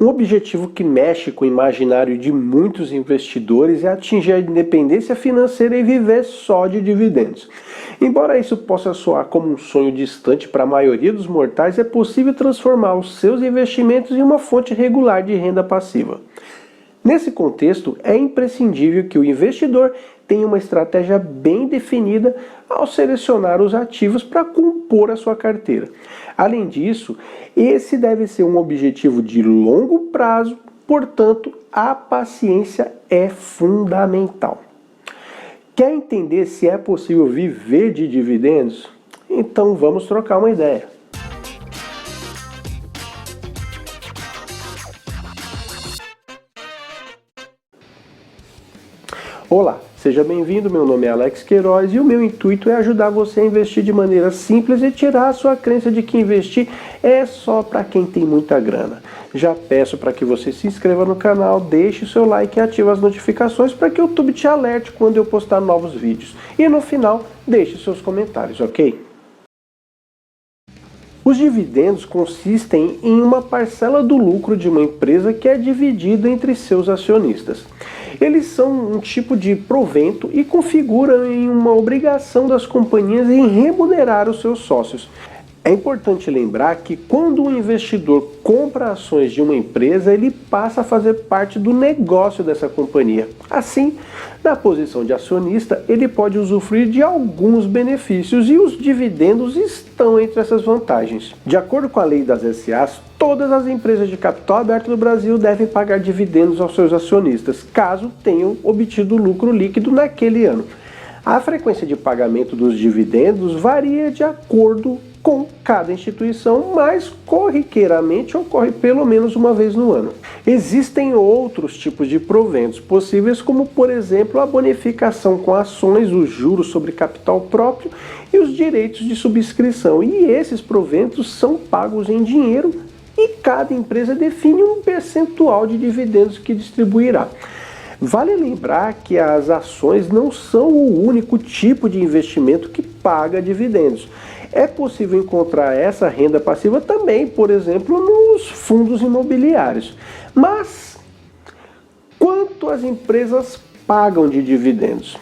Um objetivo que mexe com o imaginário de muitos investidores é atingir a independência financeira e viver só de dividendos. Embora isso possa soar como um sonho distante para a maioria dos mortais, é possível transformar os seus investimentos em uma fonte regular de renda passiva. Nesse contexto, é imprescindível que o investidor tenha uma estratégia bem definida ao selecionar os ativos para compor a sua carteira. Além disso, esse deve ser um objetivo de longo prazo, portanto, a paciência é fundamental. Quer entender se é possível viver de dividendos? Então vamos trocar uma ideia. Olá, seja bem-vindo, meu nome é Alex Queiroz e o meu intuito é ajudar você a investir de maneira simples e tirar a sua crença de que investir é só para quem tem muita grana. Já peço para que você se inscreva no canal, deixe o seu like e ative as notificações para que o YouTube te alerte quando eu postar novos vídeos. E no final, deixe seus comentários, ok? Os dividendos consistem em uma parcela do lucro de uma empresa que é dividida entre seus acionistas. Eles são um tipo de provento e configuram em uma obrigação das companhias em remunerar os seus sócios. É importante lembrar que quando um investidor compra ações de uma empresa, ele passa a fazer parte do negócio dessa companhia. Assim, na posição de acionista, ele pode usufruir de alguns benefícios e os dividendos estão entre essas vantagens. De acordo com a lei das SAs, todas as empresas de capital aberto do Brasil devem pagar dividendos aos seus acionistas, caso tenham obtido lucro líquido naquele ano. A frequência de pagamento dos dividendos varia de acordo com cada instituição, mas corriqueiramente ocorre pelo menos uma vez no ano. Existem outros tipos de proventos possíveis, como por exemplo a bonificação com ações, os juros sobre capital próprio e os direitos de subscrição. E esses proventos são pagos em dinheiro e cada empresa define um percentual de dividendos que distribuirá. Vale lembrar que as ações não são o único tipo de investimento que paga dividendos. É possível encontrar essa renda passiva também, por exemplo, nos fundos imobiliários. Mas quanto as empresas pagam de dividendos?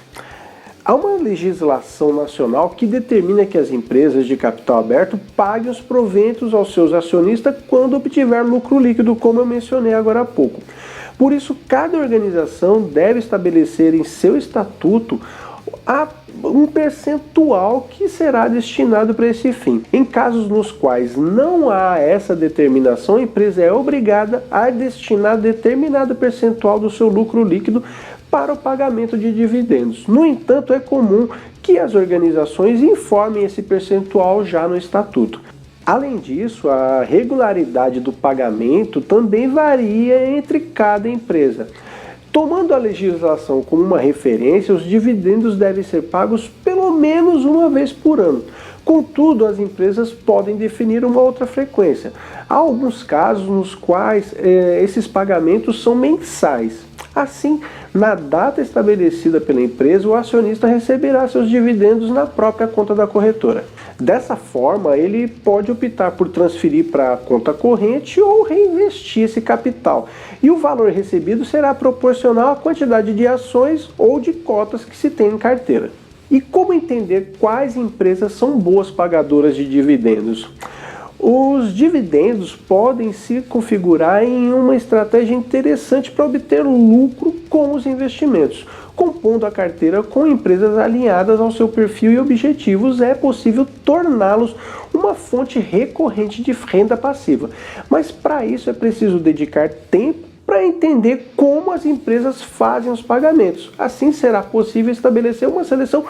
Há uma legislação nacional que determina que as empresas de capital aberto paguem os proventos aos seus acionistas quando obtiver lucro líquido, como eu mencionei agora há pouco. Por isso, cada organização deve estabelecer em seu estatuto um percentual que será destinado para esse fim. Em casos nos quais não há essa determinação, a empresa é obrigada a destinar determinado percentual do seu lucro líquido para o pagamento de dividendos. No entanto, é comum que as organizações informem esse percentual já no estatuto. Além disso, a regularidade do pagamento também varia entre cada empresa. Tomando a legislação como uma referência, os dividendos devem ser pagos pelo menos uma vez por ano. Contudo, as empresas podem definir uma outra frequência. Há alguns casos nos quais esses pagamentos são mensais. Assim, na data estabelecida pela empresa, o acionista receberá seus dividendos na própria conta da corretora. Dessa forma, ele pode optar por transferir para a conta corrente ou reinvestir esse capital. E o valor recebido será proporcional à quantidade de ações ou de cotas que se tem em carteira. E como entender quais empresas são boas pagadoras de dividendos? Os dividendos podem se configurar em uma estratégia interessante para obter lucro com os investimentos. Compondo a carteira com empresas alinhadas ao seu perfil e objetivos, é possível torná-los uma fonte recorrente de renda passiva. Mas para isso é preciso dedicar tempo para entender como as empresas fazem os pagamentos. Assim será possível estabelecer uma seleção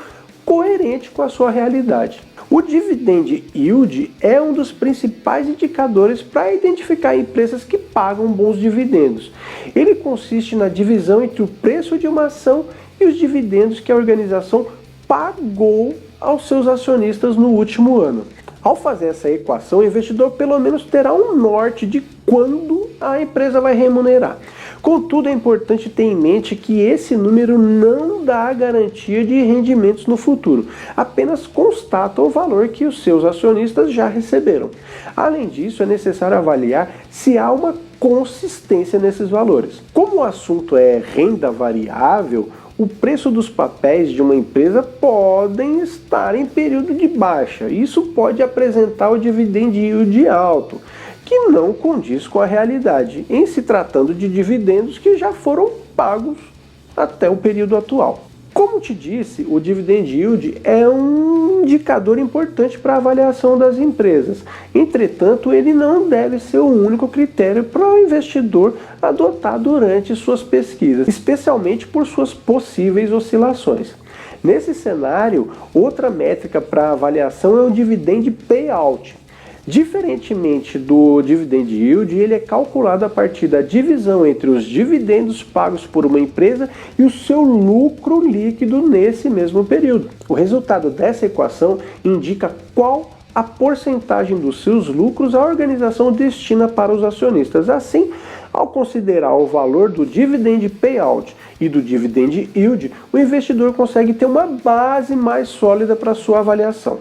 coerente com a sua realidade. O Dividend Yield é um dos principais indicadores para identificar empresas que pagam bons dividendos. Ele consiste na divisão entre o preço de uma ação e os dividendos que a organização pagou aos seus acionistas no último ano. Ao fazer essa equação, o investidor pelo menos terá um norte de quando a empresa vai remunerar. Contudo, é importante ter em mente que esse número não dá garantia de rendimentos no futuro, apenas constata o valor que os seus acionistas já receberam. Além disso, é necessário avaliar se há uma consistência nesses valores. Como o assunto é renda variável, o preço dos papéis de uma empresa podem estar em período de baixa. Isso pode apresentar o dividend yield alto, que não condiz com a realidade, em se tratando de dividendos que já foram pagos até o período atual. Como te disse, o dividend yield é um indicador importante para a avaliação das empresas. Entretanto, ele não deve ser o único critério para o investidor adotar durante suas pesquisas, especialmente por suas possíveis oscilações. Nesse cenário, outra métrica para avaliação é o dividend payout. Diferentemente do dividend yield, ele é calculado a partir da divisão entre os dividendos pagos por uma empresa e o seu lucro líquido nesse mesmo período. O resultado dessa equação indica qual a porcentagem dos seus lucros a organização destina para os acionistas. Assim, ao considerar o valor do dividend payout e do dividend yield, o investidor consegue ter uma base mais sólida para sua avaliação.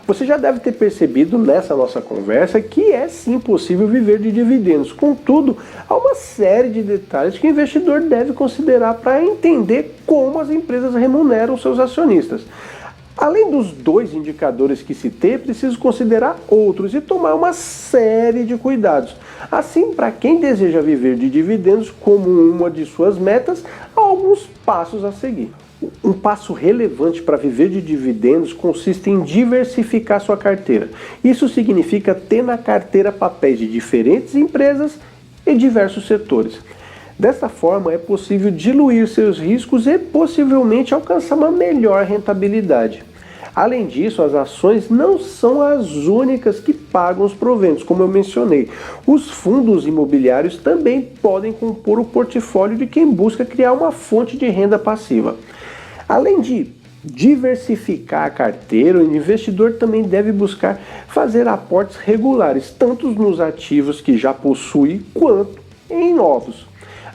Você já deve ter percebido nessa nossa conversa que é sim possível viver de dividendos. Contudo, há uma série de detalhes que o investidor deve considerar para entender como as empresas remuneram seus acionistas. Além dos dois indicadores que citei, é preciso considerar outros e tomar uma série de cuidados. Assim, para quem deseja viver de dividendos como uma de suas metas, há alguns passos a seguir. Um passo relevante para viver de dividendos consiste em diversificar sua carteira. Isso significa ter na carteira papéis de diferentes empresas e diversos setores. Dessa forma, é possível diluir seus riscos e possivelmente alcançar uma melhor rentabilidade. Além disso, as ações não são as únicas que pagam os proventos, como eu mencionei. Os fundos imobiliários também podem compor o portfólio de quem busca criar uma fonte de renda passiva. Além de diversificar a carteira, o investidor também deve buscar fazer aportes regulares, tanto nos ativos que já possui, quanto em novos.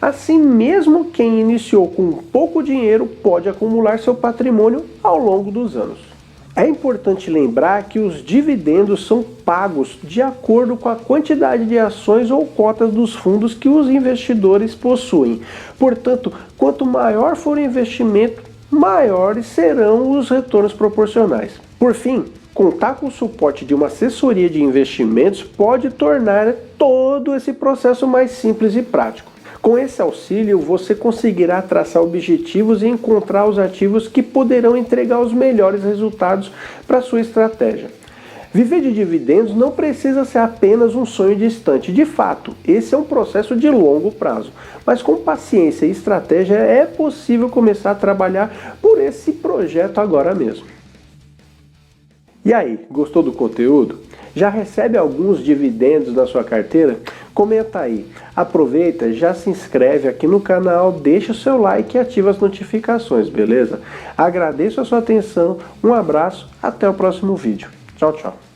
Assim, mesmo quem iniciou com pouco dinheiro pode acumular seu patrimônio ao longo dos anos. É importante lembrar que os dividendos são pagos de acordo com a quantidade de ações ou cotas dos fundos que os investidores possuem. Portanto, quanto maior for o investimento, maiores serão os retornos proporcionais. Por fim, contar com o suporte de uma assessoria de investimentos pode tornar todo esse processo mais simples e prático. Com esse auxílio, você conseguirá traçar objetivos e encontrar os ativos que poderão entregar os melhores resultados para sua estratégia. Viver de dividendos não precisa ser apenas um sonho distante. De fato, esse é um processo de longo prazo. Mas com paciência e estratégia é possível começar a trabalhar por esse projeto agora mesmo. E aí, gostou do conteúdo? Já recebe alguns dividendos na sua carteira? Comenta aí. Aproveita, já se inscreve aqui no canal, deixa o seu like e ativa as notificações, beleza? Agradeço a sua atenção, um abraço, até o próximo vídeo. Tchau, tchau.